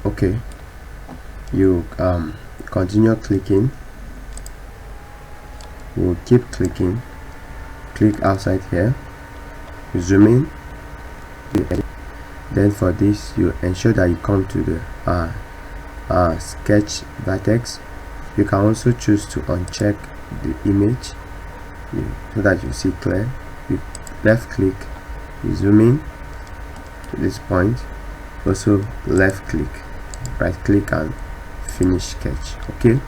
okay, you continue clicking. We'll keep clicking. Click outside here, you zoom in, then for this you ensure that you come to the sketch vertex. You can also choose to uncheck the image so that you see clear. You left click, you zoom in to this point, also left click, right click and finish sketch. Okay,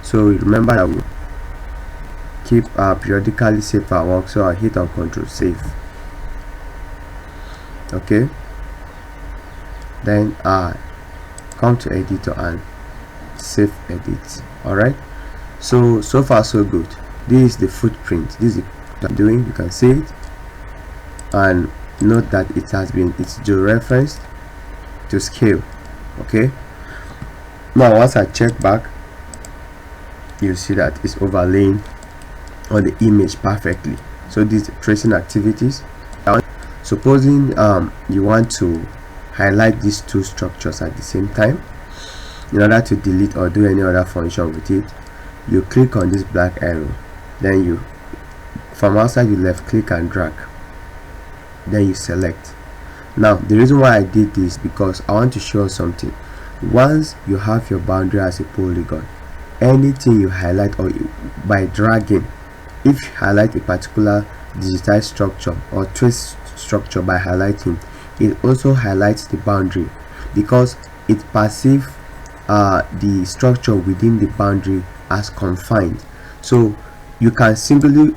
so remember that we keep periodically save our work, so I hit on Control Save. Okay, then come to editor and save edit. All right, so far so good. This is the footprint. This is what I'm doing. You can see it, and note that it's georeferenced to scale. Okay, now once I check back, you see that it's overlaying on the image perfectly. So these tracing activities. Supposing you want to highlight these two structures at the same time, in order to delete or do any other function with it, you click on this black arrow, then you from outside you left click and drag, then you select. Now the reason why I did this because I want to show something. Once you have your boundary as a polygon, anything you highlight or by dragging, if you highlight a particular digitized structure or trace structure by highlighting, it also highlights the boundary because it perceives the structure within the boundary as confined. So you can singly,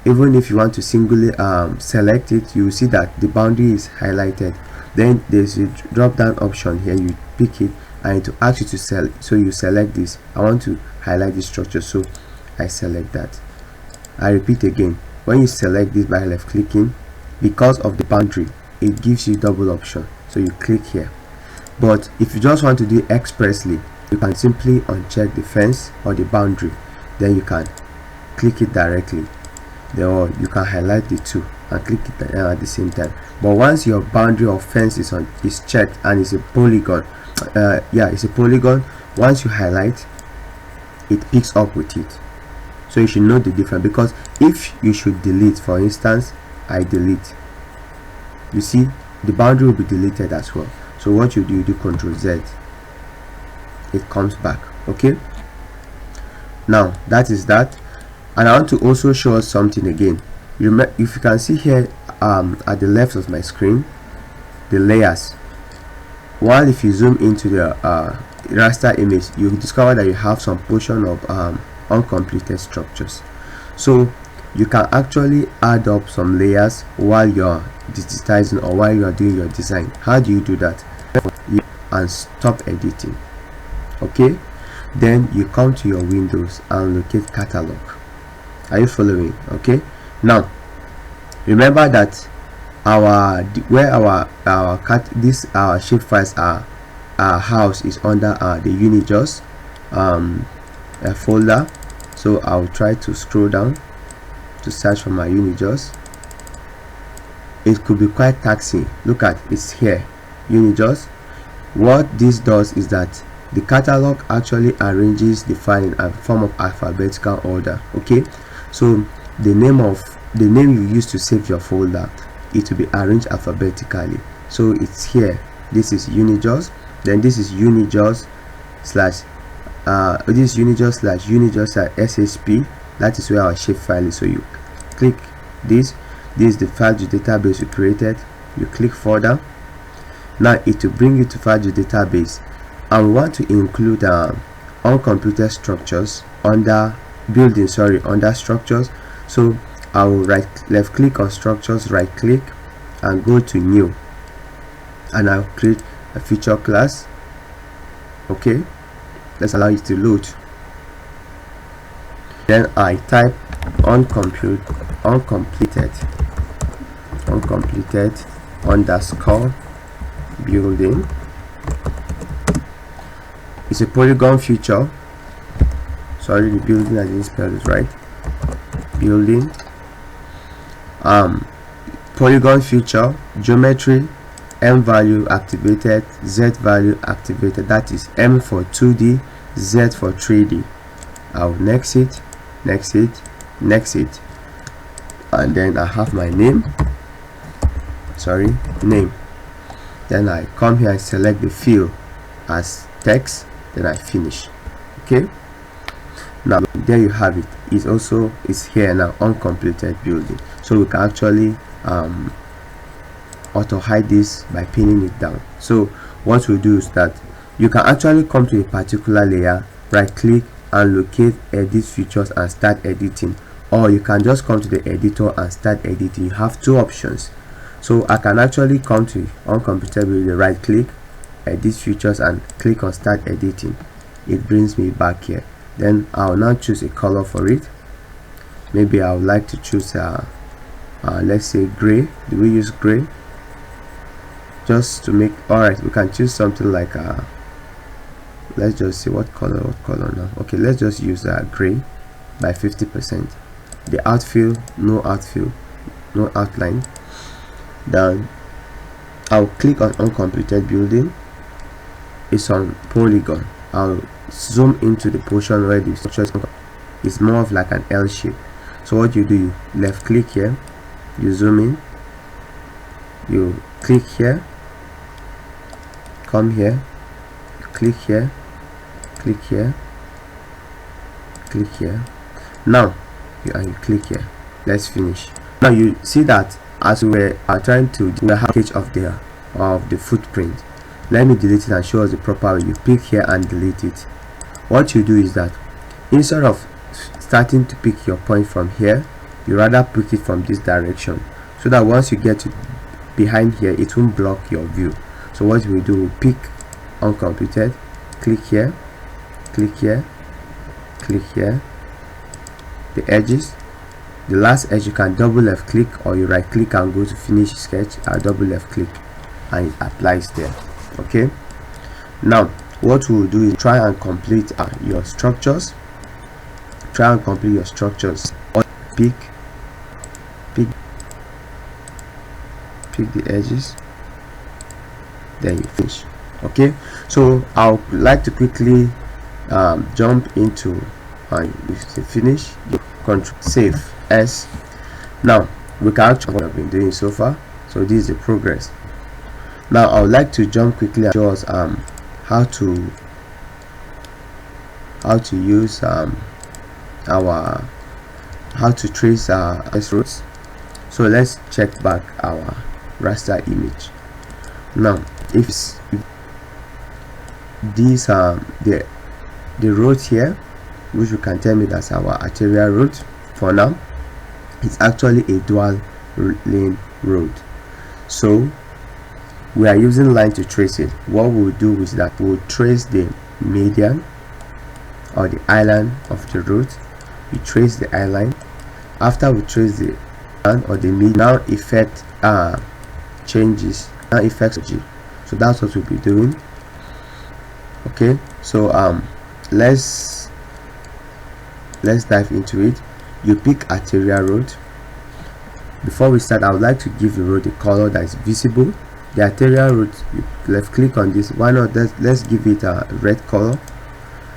even if you want to singly select it, you see that the boundary is highlighted. Then there's a drop down option here, you pick it and it will ask you to select. So you select this. I want to highlight this structure, so I select that. I repeat again, when you select this by left clicking, because of the boundary, it gives you double option, so you click here. But if you just want to do it expressly, you can simply uncheck the fence or the boundary, then you can click it directly, or you can highlight the two and click it at the same time. But once your boundary or fence is checked and it's a polygon, it's a polygon, once you highlight, it picks up with it. So you should know the difference, because if you should delete, for instance, I delete, you see the boundary will be deleted as well. So what you do, you do Ctrl Z, it comes back. Okay, now that is that. And I want to also show us something again. If you can see here at the left of my screen, the layers, while if you zoom into the raster image, you discover that you have some portion of uncompleted structures. So you can actually add up some layers while you're digitizing or while you're doing your design. How do you do that? And stop editing. Okay, then you come to your windows and locate catalog. Are you following? Okay, now remember that our shape files are house is under the Unijust folder. So I'll try to scroll down to search for my Unijust. It could be quite taxing. Look at it's here, Unijust. What this does is that the catalog actually arranges the file in a form of alphabetical order. Okay, so the name you use to save your folder, it will be arranged alphabetically. So it's here, this is Unijust, then this is Unijust slash SSP. That is where our shape file is. So you click this is the file database you created, you click further. Now it will bring you to file database, and we want to include uncompleted structures under under structures. So I will left click on structures, right click and go to new, and I'll create a feature class. Okay, let's allow it to load. Then I type uncompleted underscore building. It's a polygon feature. Sorry, the building I didn't spell it right. Building polygon feature, geometry, M value activated, Z value activated. That is M for 2D, Z for 3D. I'll next it, next it, next it, and then I have my name, name. Then I come here and select the field as text, then I finish. Okay, now there you have it. It also is here now, uncompleted building. So we can actually auto hide this by pinning it down. So what we do is that you can actually come to a particular layer, right click and locate edit features and start editing, or you can just come to the editor and start editing. You have two options. So I can actually come to uncompleted building, right click, edit features and click on start editing. It brings me back here. Then I'll now choose a color for it. Maybe I would like to choose let's say gray. Do we use gray? Just to make, alright, we can choose something like let's just see what color now. Okay, let's just use gray by 50%. The outfill, no outfill, no outline. Then I'll click on uncompleted building. It's on polygon. I'll zoom into the portion where the structure is more of like an L shape. So what you do, you left click here, you zoom in, you click here, come here, click here, click here, click here. Now you click here. Let's finish. Now you see that as we are trying to do the package of the footprint, let me delete it and show us the proper way. You pick here and delete it. What you do is that instead of starting to pick your point from here, you rather pick it from this direction, so that once you get to behind here, it won't block your view. So what we do, we pick uncompleted, click here, click here, click here, the edges. The last edge you can double left click, or you right click and go to finish sketch, double left click and it applies there. Okay, now what we'll do is try and complete your structures. Try and complete your structures. Pick the edges, then you finish. Okay, so I would like to quickly jump into finish, control save S. Now we can actually what I've been doing so far. So this is the progress. Now I would like to jump quickly and show us how to use how to trace S roads. So let's check back our raster image. Now if these are the road here, which you can tell me that's our arterial road for now, it's actually a dual lane road. So we are using line to trace it. What we'll do is that we'll trace the median or the island of the road. We trace the island. After we trace the island or the median, now effect changes, now effects G. So that's what we'll be doing. Okay, so let's dive into it. You pick arterial road. Before we start, I would like to give the road a color that is visible. The arterial road, you left click on this. Why not let's give it a red color,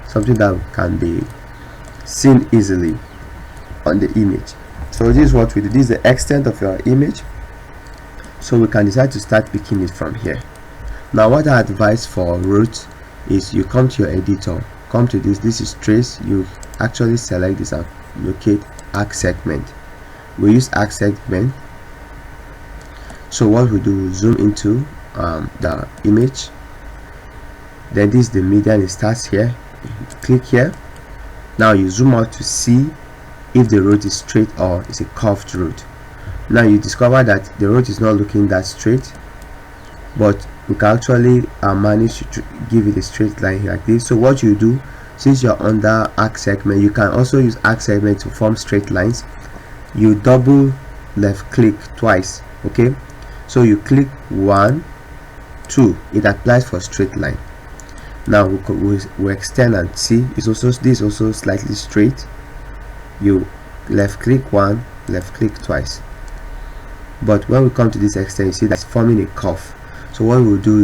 something that can be seen easily on the image. So this is what we do. This is the extent of your image, so we can decide to start picking it from here. Now what I advise for roads is you come to your editor, come to this is trace. You actually select this and locate arc segment. We use arc segment. So what we do, we zoom into the image. Then this is the median. It starts here. Click here. Now you zoom out to see if the road is straight or it's a curved road. Now you discover that the road is not looking that straight, but we can actually manage to give it a straight line here like this. So what you do, since you're under arc segment, you can also use arc segment to form straight lines. You double left click twice. Okay, so you click 1, 2, it applies for straight line. Now we extend and see it's also, this also slightly straight. You left click 1, left click twice. But when we come to this extent, you see that's forming a curve. So So what we'll do